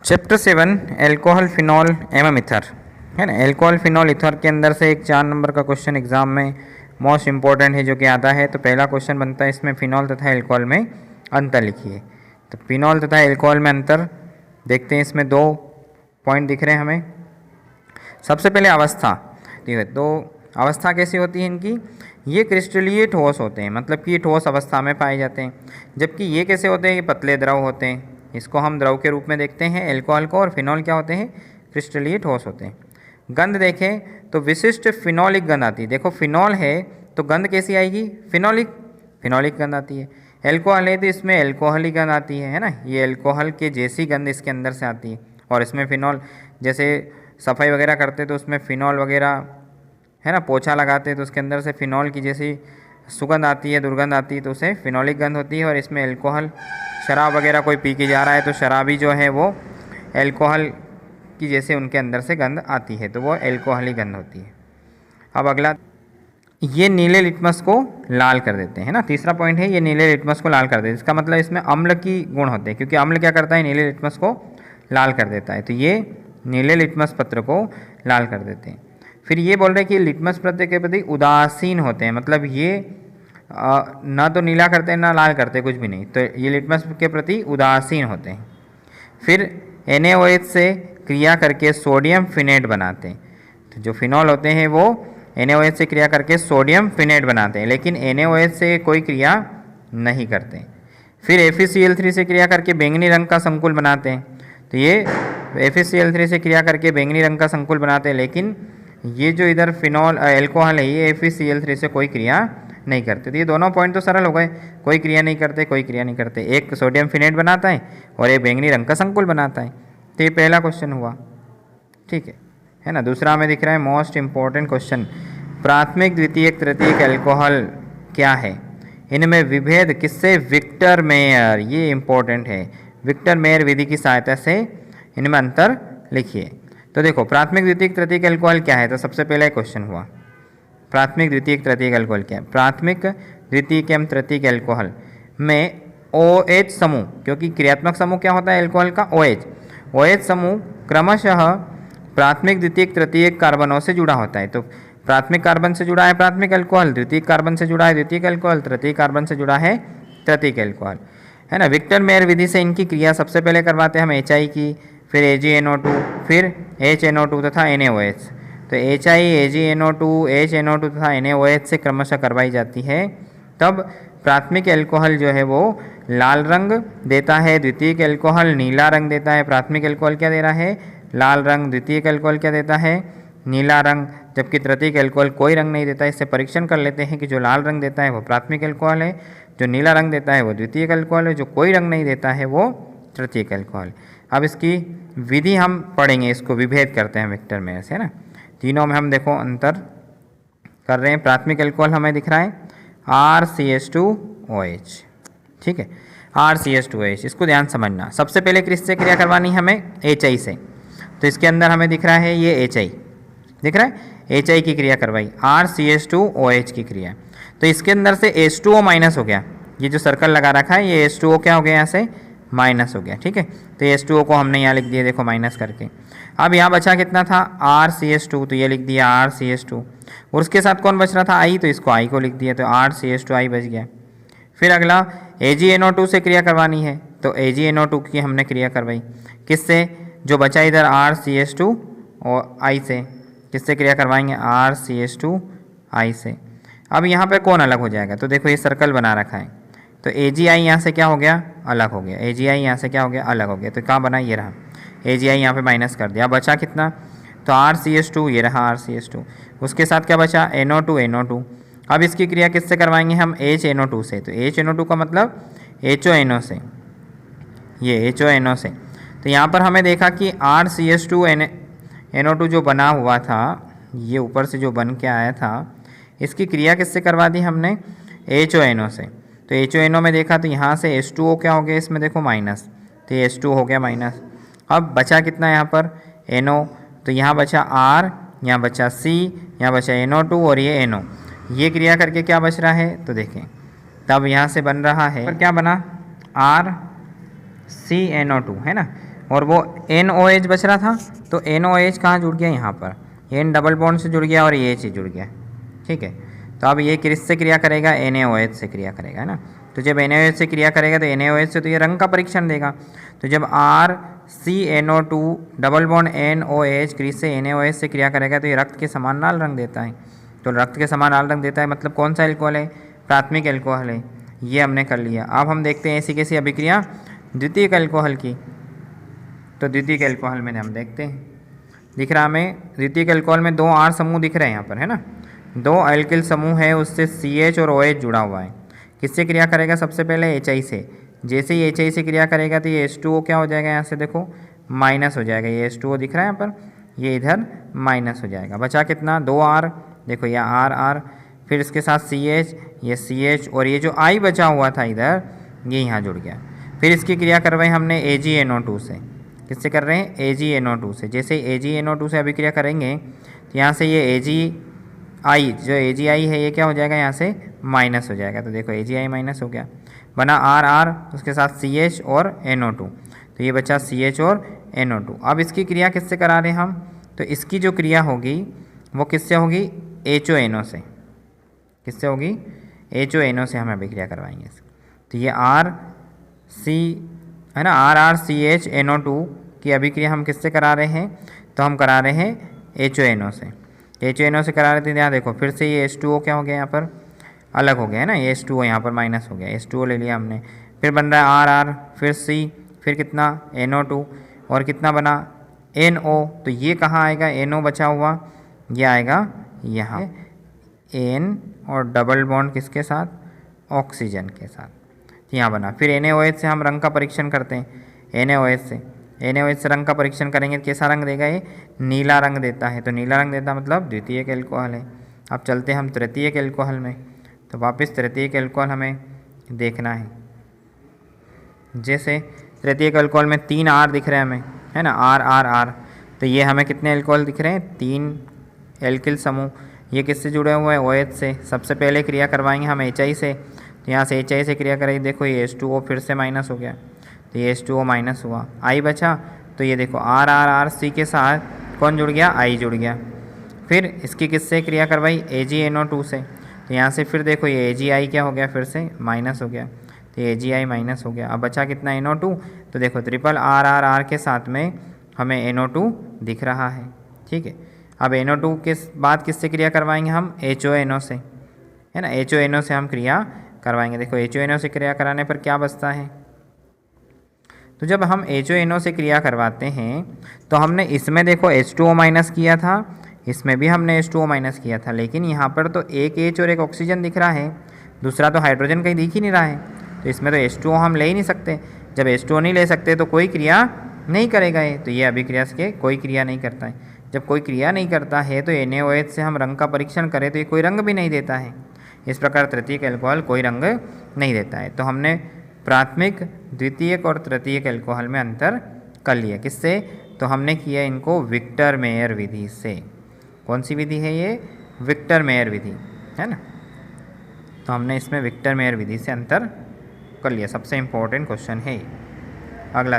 Chapter 7 alcohol phenol एवं ether है ना। एल्कोहल फिनॉल इथर के अंदर से एक 4 नंबर का क्वेश्चन एग्जाम में मोस्ट इंपॉर्टेंट है जो कि आता है। तो पहला क्वेश्चन बनता है इसमें फिनॉल तथा एल्कोहल में अंतर लिखिए। तो फिनॉल तथा एल्कोहल में अंतर देखते हैं। इसमें 2 पॉइंट दिख रहे हैं हमें। सबसे पहले अवस्था, ठीक है। तो अवस्था कैसी होती है इनकी, ये क्रिस्टलीय ठोस होते हैं, मतलब कि ये ठोस अवस्था में पाए जाते हैं। जबकि ये कैसे होते हैं, ये पतले द्रव होते हैं। इसको हम द्रव के रूप में देखते हैं एल्कोहल को, और फिनॉल क्या होते हैं, क्रिस्टलीय ठोस होते हैं। गंध देखें तो विशिष्ट फिनॉलिक गंध आती है। देखो फिनॉल है तो गंध कैसी आएगी, फिनॉलिक गंध आती है। एल्कोहल है तो इसमें एल्कोहलिक गंध आती है ना। ये एल्कोहल के जैसी गंध इसके अंदर से आती है। और इसमें फिनॉल, जैसे सफाई वगैरह करते तो उसमें फिनॉल वगैरह है ना, पोछा लगाते तो उसके अंदर से फिनॉल की जैसी सुगंध आती है, दुर्गंध आती है, तो उसे फिनॉलिक गंध होती है। और इसमें एल्कोहल, शराब वगैरह कोई पी के जा रहा है तो शराबी जो है वो एल्कोहल की जैसे उनके अंदर से गंध आती है, तो वो एल्कोहलिक गंध होती है। अब अगला, ये नीले लिटमस को लाल कर देते हैं ना। तीसरा पॉइंट है ये नीले लिटमस को लाल कर देते हैं। इसका मतलब इसमें अम्ल की गुण होते हैं, क्योंकि अम्ल क्या करता है, नीले लिटमस को लाल कर देता है। तो ये नीले लिटमस पत्र को लाल कर देते हैं। फिर ये बोल रहे हैं कि लिटमस पत्र के प्रति उदासीन होते हैं, मतलब ये ना तो नीला करते ना लाल करते, कुछ भी नहीं। तो ये लिटमस के प्रति उदासीन होते हैं। फिर NaOH से क्रिया करके सोडियम फिनेट बनाते हैं। तो जो फिनॉल होते हैं वो NaOH से क्रिया करके सोडियम फिनेट बनाते हैं, लेकिन NaOH से कोई क्रिया नहीं करते। फिर FeCl3 से क्रिया करके बैंगनी रंग का संकुल बनाते हैं। तो ये FeCl3 से क्रिया करके बैंगनी रंग का संकुल बनाते हैं, लेकिन ये जो इधर फिनॉल एल्कोहल है ये FeCl3 से कोई क्रिया नहीं करते। तो ये दोनों पॉइंट तो सरल हो गए, कोई क्रिया नहीं करते, कोई क्रिया नहीं करते। एक सोडियम फिनेट बनाता है और एक बैंगनी रंग का संकुल बनाता है। तो ये पहला क्वेश्चन हुआ, ठीक है ना। दूसरा हमें दिख रहा है मोस्ट इंपॉर्टेंट क्वेश्चन, प्राथमिक द्वितीयक तृतीयक एल्कोहल क्या है, इनमें विभेद किससे, विक्टर मेयर, ये इंपॉर्टेंट है। विक्टर मेयर विधि की सहायता से इनमें अंतर लिखिए। तो देखो प्राथमिक द्वितीयक तृतीयक एल्कोहल क्या है, तो सबसे पहला क्वेश्चन हुआ प्राथमिक द्वितीयक तृतीयक एल्कोहल क्या है। प्राथमिक द्वितीयक एवं तृतीयक एल्कोहल में OH समूह, क्योंकि क्रियात्मक समूह क्या होता है एल्कोहल का, OH समूह क्रमशः प्राथमिक द्वितीयक तृतीयक कार्बनों से जुड़ा होता है। तो प्राथमिक कार्बन से जुड़ा है प्राथमिक एल्कोहल, द्वितीयक कार्बन से जुड़ा है द्वितीयक एल्कोहल, तृतीयक कार्बन से जुड़ा है तृतीयक एल्कोहल, है ना। विक्टर मेयर विधि से इनकी क्रिया सबसे पहले करवाते हैं हम HI की, फिर AgNO2, फिर HNO2 तथा NaOH। तो HI, AgNO2, HNO2 तथा NaOH से क्रमशः करवाई जाती है। तब प्राथमिक एल्कोहल जो है वो लाल रंग देता है, द्वितीयक एल्कोहल नीला रंग देता है। प्राथमिक एल्कोहल क्या दे रहा है, लाल रंग, द्वितीयक एल्कोहल क्या देता है, नीला रंग, जबकि तृतीयक एल्कोहल कोई रंग नहीं देता है। इससे परीक्षण कर लेते हैं कि जो लाल रंग देता है वो प्राथमिक एल्कोहल है, जो नीला रंग देता है वो द्वितीयक एल्कोहल है, जो कोई रंग नहीं देता है वो तृतीयक एल्कोहल। अब इसकी विधि हम पढ़ेंगे, इसको विभेद करते हैं विक्टर मेयर से, है ना। तीनों में हम देखो अंतर कर रहे हैं। प्राथमिक एल्कोहल हमें दिख रहा है RCH2OH, ठीक है, RCH2OH। इसको ध्यान समझना। सबसे पहले किससे क्रिया करवानी है हमें, HI से। तो इसके अंदर हमें दिख रहा है ये HI दिख रहा है, HI की क्रिया करवाई, RCH2OH की क्रिया। तो इसके अंदर से H2O माइनस हो गया, ये जो सर्कल लगा रखा है ये H2O क्या हो गया, यहाँ से माइनस हो गया, ठीक है। तो H2O को हमने यहाँ लिख दिया, देखो माइनस करके। अब यहाँ बचा कितना था, RCH2, तो ये लिख दिया RCH2, और उसके साथ कौन बच रहा था, I, तो इसको I को लिख दिया, तो RCH2I बच गया। फिर अगला AgNO2 से क्रिया करवानी है, तो AgNO2 की हमने क्रिया करवाई, किससे, जो बचा इधर RCH2 और I से, किससे क्रिया करवाएंगे, RCH2I से। अब यहाँ पे कौन अलग हो जाएगा, तो देखो ये सर्कल बना रखा है, तो AgI यहाँ से क्या हो गया, अलग हो गया, AgI यहाँ से क्या हो गया, अलग हो गया। तो कहाँ बना, ये रहा, AgI यहाँ पे माइनस कर दिया। बचा कितना, तो RCH2, ये रहा RCH2, उसके साथ क्या बचा, NO2। अब इसकी क्रिया किससे करवाएंगे हम, HNO2 से। तो HNO2 का मतलब HONO से, ये HONO से। तो यहाँ पर हमें देखा कि RCH2NO2 जो बना हुआ था, ये ऊपर से जो बन के आया था, इसकी क्रिया किससे करवा दी हमने, HONO से। तो HONO में देखा तो यहाँ से H2O क्या हो गया, इसमें देखो माइनस, तो ये H2 हो गया माइनस। अब बचा कितना यहाँ पर, NO, तो यहाँ बचा R, यहाँ बचा C, यहाँ बचा NO2 और ये NO। ये क्रिया करके क्या बच रहा है, तो देखें तब यहाँ से बन रहा है, पर क्या बना, RCNO2, है ना। और वो NOH बच रहा था, तो NOH कहाँ जुड़ गया, यहाँ पर N डबल बॉन्ड से जुड़ गया और ये चीज़ जुड़ गया, ठीक है। तो अब ये किससे क्रिया करेगा, NaOH से क्रिया करेगा, है ना। तो जब NaOH से क्रिया करेगा तो NaOH से तो ये रंग का परीक्षण देगा। तो जब RCNO2 डबल बॉन्ड NOH क्रिया से NaOH से क्रिया करेगा तो ये रक्त के समान लाल रंग देता है। तो रक्त के समान लाल रंग देता है मतलब कौन सा एल्कोहल है, प्राथमिक एल्कोहल है। ये हमने कर लिया। अब हम देखते हैं ऐसी कैसी अभिक्रिया द्वितीयक एल्कोहल की। तो द्वितीयक एल्कोहल में हम देखते हैं, दिख रहा हमें द्वितीयक एल्कोहल में 2 R समूह दिख रहे हैं यहाँ पर, है ना। 2 एल्किल समूह है, उससे CH और OH जुड़ा हुआ है। किससे क्रिया करेगा, सबसे पहले HI से। जैसे ही HI से क्रिया करेगा तो ये H2O क्या हो जाएगा, यहाँ से देखो माइनस हो जाएगा। ये H2O दिख रहा है यहाँ पर, ये इधर माइनस हो जाएगा। बचा कितना, 2 R, देखो ये R, फिर इसके साथ CH, ये CH, और ये जो I बचा हुआ था इधर, ये यहाँ जुड़ गया। फिर इसकी क्रिया करवाई हमने AgNO2 से। किससे कर रहे हैं, AgNO2 से। जैसे AgNO2 से अभिक्रिया करेंगे तो यहाँ से ये AgI, जो AgI है ये क्या हो जाएगा, यहाँ से माइनस हो जाएगा। तो देखो AgI माइनस हो गया, बना R, उसके साथ CH और NO2, तो ये बचा CH और NO2। अब इसकी क्रिया किससे करा रहे हैं हम, तो इसकी जो क्रिया होगी वो किससे होगी, HONO से। किससे होगी, HONO से हम अभिक्रिया करवाएंगे। तो ये RC है ना, RRCHNO2 की अभिक्रिया हम किससे करा रहे हैं, तो हम करा रहे हैं HONO से। HONO से करा रहे थे, यहाँ देखो फिर से ये H2O क्या हो गया, यहाँ पर अलग हो गया है ना, ये H2O यहाँ पर माइनस हो गया, H2O ले लिया हमने। फिर बन रहा है RR, फिर C, फिर कितना NO2, और कितना बना NO। तो ये कहाँ आएगा, NO बचा हुआ, ये आएगा यहाँ, N और डबल बॉन्ड किसके साथ, ऑक्सीजन के साथ, यहाँ बना। फिर NaOH से हम रंग का परीक्षण करते हैं। NaOH से रंग का परीक्षण करेंगे, कैसा रंग देगा, ये नीला रंग देता है। तो नीला रंग देता मतलब द्वितीयक एल्कोहल है। अब चलते हैं हम तृतीयक एल्कोहल में। तो वापस तृतीयक एल्कोहल हमें देखना है। जैसे तृतीयक एल्कोहल में 3 R दिख रहे हैं हमें, है ना, R। तो ये हमें कितने एल्कोहल दिख रहे हैं, 3 एल्किल समूह। ये किससे जुड़े हुए हैं, OH से। सबसे पहले क्रिया करवाएंगे हम HI से। तो यहाँ से HI से क्रिया करेंगे, देखो ये H2O फिर से माइनस हो गया, तो ये H2O माइनस हुआ, I बचा। तो ये देखो RRC के साथ कौन जुड़ गया, I जुड़ गया। फिर इसकी किससे क्रिया करवाई, AgNO2 से। तो यहाँ से फिर देखो ये AgI क्या हो गया, फिर से माइनस हो गया, तो ये AgI माइनस हो गया। अब बचा कितना, NO2। तो देखो ट्रिपल RR के साथ में हमें NO2 दिख रहा है, ठीक है। अब NO2 के बाद किससे क्रिया करवाएंगे हम, HONO से, है ना। HONO से हम क्रिया करवाएंगे। देखो HONO से क्रिया कराने पर क्या बचता है, तो जब हम HONO से क्रिया करवाते हैं तो हमने इसमें देखो H2O माइनस किया था, इसमें भी हमने H2O माइनस किया था, लेकिन यहाँ पर तो एक H और एक ऑक्सीजन दिख रहा है, दूसरा तो हाइड्रोजन कहीं दिख ही नहीं रहा है। तो इसमें तो H2O हम ले ही नहीं सकते। जब H2O नहीं ले सकते तो कोई क्रिया नहीं करेगा ये, तो ये अभिक्रिया से कोई क्रिया नहीं करता है। जब कोई क्रिया नहीं करता है तो NaOH से हम रंग का परीक्षण करें तो ये कोई रंग भी नहीं देता है। इस प्रकार तृतीयक एल्कोहल कोई रंग नहीं देता है। तो हमने प्राथमिक, द्वितीयक और तृतीयक एल्कोहल में अंतर कर लिया। किससे, तो हमने किया इनको विक्टर मेयर विधि से। कौन सी विधि है ये, विक्टर मेयर विधि, है ना। तो हमने इसमें विक्टर मेयर विधि से अंतर कर लिया। सबसे इम्पोर्टेंट क्वेश्चन है। अगला